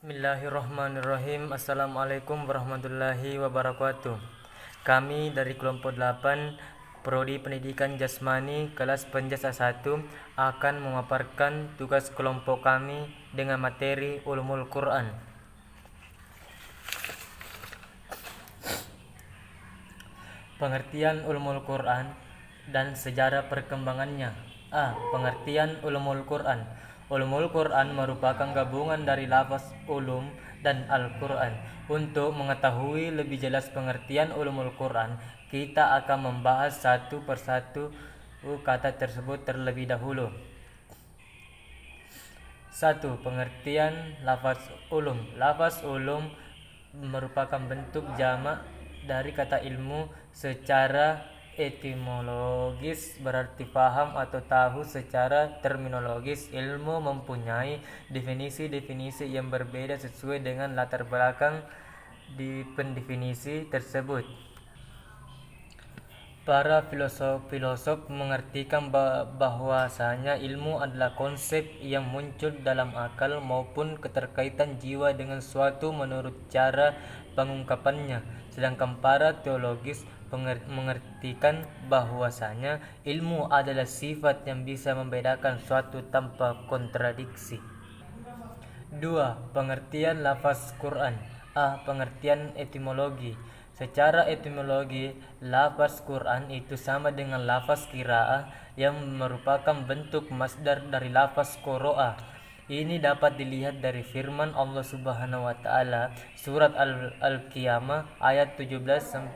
Bismillahirrahmanirrahim. Assalamualaikum warahmatullahi wabarakatuh. Kami dari kelompok 8 Prodi Pendidikan Jasmani kelas Penjasa 1 akan memaparkan tugas kelompok kami dengan materi Ulumul Quran. Pengertian Ulumul Quran dan sejarah perkembangannya. Pengertian Ulumul Quran. Ulumul Quran merupakan gabungan dari lafaz ulum dan Al-Quran. Untuk mengetahui lebih jelas pengertian Ulumul Quran, kita akan membahas satu persatu kata tersebut terlebih dahulu. 1. Pengertian lafaz ulum. Lafaz ulum merupakan bentuk jamak dari kata ilmu. Secara etimologis berarti paham atau tahu. Secara terminologis, ilmu mempunyai definisi-definisi yang berbeda sesuai dengan latar belakang di pendefinisi tersebut. Para filosof mengartikan bahwasanya ilmu adalah konsep yang muncul dalam akal maupun keterkaitan jiwa dengan suatu menurut cara pengungkapannya. Sedangkan para teologis mengartikan bahwasanya ilmu adalah sifat yang bisa membedakan suatu tanpa kontradiksi. 2. Pengertian lafaz Quran. Pengertian etimologi. Secara etimologi, lafaz Quran itu sama dengan lafaz qiraah yang merupakan bentuk masdar dari lafaz qoro'ah. Ini dapat dilihat dari firman Allah Subhanahu wa taala surat Al-Qiyamah ayat 17-18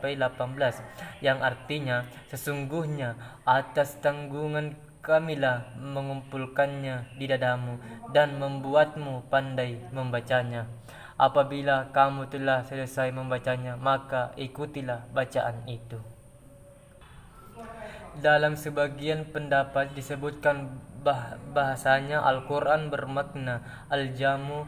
yang artinya, sesungguhnya atas tanggungan kamilah mengumpulkannya di dadamu dan membuatmu pandai membacanya. Apabila kamu telah selesai membacanya, maka ikutilah bacaan itu. Dalam sebagian pendapat disebutkan bahasanya Al-Quran bermakna al-jamu,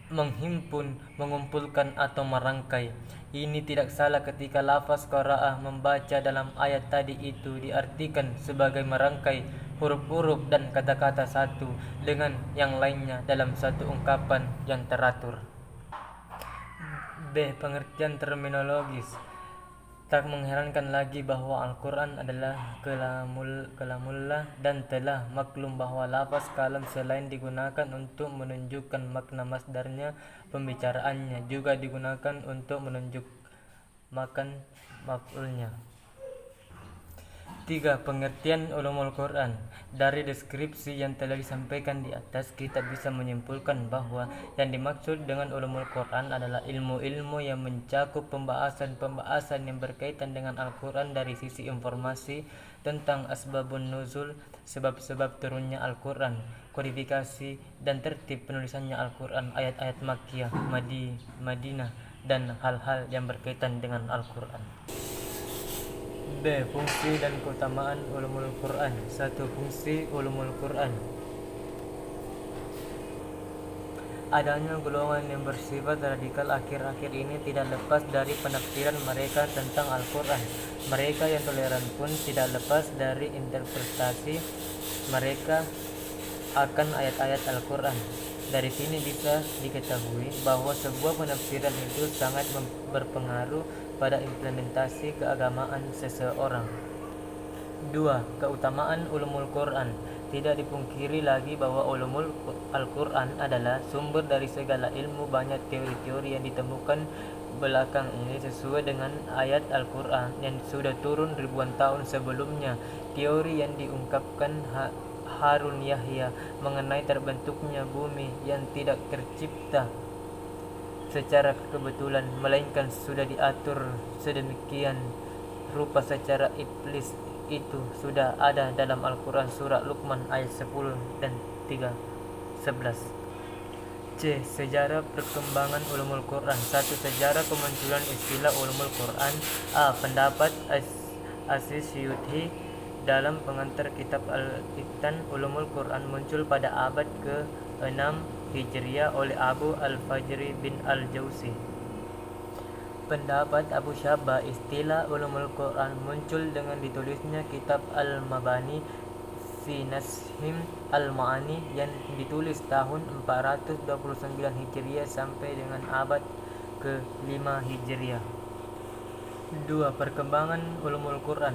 menghimpun, mengumpulkan atau merangkai. Ini tidak salah ketika lafaz qiraah membaca dalam ayat tadi itu diartikan sebagai merangkai huruf-huruf dan kata-kata satu dengan yang lainnya dalam satu ungkapan yang teratur. B. Pengertian terminologis. Tak mengherankan lagi bahwa Al-Quran adalah kalamullah dan telah maklum bahwa lafaz kalam selain digunakan untuk menunjukkan makna masdarnya, pembicaraannya juga digunakan untuk menunjuk makan maf'ulnya. 3. Pengertian Ulumul Quran. Dari deskripsi yang telah disampaikan di atas, kita bisa menyimpulkan bahwa yang dimaksud dengan Ulumul Quran adalah ilmu-ilmu yang mencakup pembahasan-pembahasan yang berkaitan dengan Al-Quran dari sisi informasi tentang asbabun nuzul, sebab-sebab turunnya Al-Quran, kodifikasi dan tertib penulisannya Al-Quran, ayat-ayat Makkiyah, Madinah, dan hal-hal yang berkaitan dengan Al-Quran. B. Fungsi dan keutamaan Ulumul Quran. 1. Fungsi Ulumul Quran. Adanya golongan yang bersifat radikal akhir-akhir ini tidak lepas dari penafsiran mereka tentang Al-Quran. Mereka yang toleran pun tidak lepas dari interpretasi mereka akan ayat-ayat Al-Quran. Dari sini bisa diketahui bahwa sebuah penafsiran itu sangat berpengaruh pada implementasi keagamaan seseorang. 2. Keutamaan Ulumul Quran. Tidak dipungkiri lagi bahwa Ulumul Al-Quran adalah sumber dari segala ilmu. Banyak teori-teori yang ditemukan belakang ini sesuai dengan ayat Al-Quran yang sudah turun ribuan tahun sebelumnya. Teori yang diungkapkan Harun Yahya mengenai terbentuknya bumi yang tidak tercipta secara kebetulan, melainkan sudah diatur sedemikian rupa secara iblis, itu sudah ada dalam Al-Quran surah Luqman ayat 10 dan 11. C. Sejarah perkembangan Ulumul Quran. 1. Sejarah kemunculan istilah Ulumul Quran. Pendapat As-Suyuti dalam pengantar kitab Al-Iftan. Ulumul Quran muncul pada abad ke-6 Hijriah oleh Abu Al-Fajri bin Al-Jauzi. Pendapat Abu Syabah, istilah Ulumul Quran muncul dengan ditulisnya kitab Al-Mabani fi Nashim al-Ma'ani yang ditulis tahun 429 Hijriah sampai dengan abad ke-5 Hijriah. 2. Perkembangan ulumul Quran.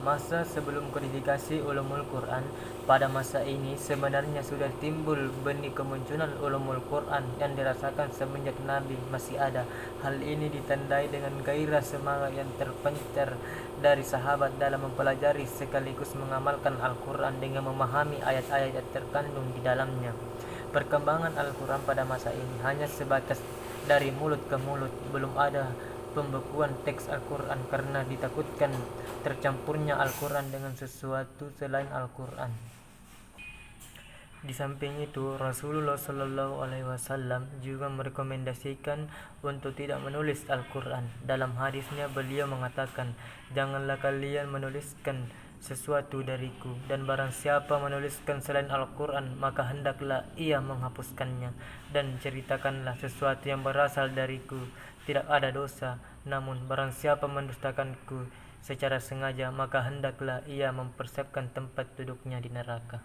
Masa sebelum kodifikasi ulumul Quran. Pada masa ini sebenarnya sudah timbul benih kemunculan ulumul Quran yang dirasakan semenjak Nabi masih ada. Hal ini ditandai dengan gairah semangat yang terpancar dari sahabat dalam mempelajari sekaligus mengamalkan Al-Quran dengan memahami ayat-ayat yang terkandung di dalamnya. Perkembangan Al-Quran pada masa ini hanya sebatas dari mulut ke mulut, belum ada pembekuan teks Al-Quran karena ditakutkan tercampurnya Al-Quran dengan sesuatu selain Al-Quran. Di samping itu, Rasulullah Shallallahu Alaihi Wasallam juga merekomendasikan untuk tidak menulis Al-Quran. Dalam hadisnya beliau mengatakan, janganlah kalian menuliskan sesuatu dariku, dan barang siapa menuliskan selain Al-Quran maka hendaklah ia menghapuskannya, dan ceritakanlah sesuatu yang berasal dariku, tidak ada dosa. Namun barang siapa mendustakanku secara sengaja maka hendaklah ia mempersiapkan tempat duduknya di neraka.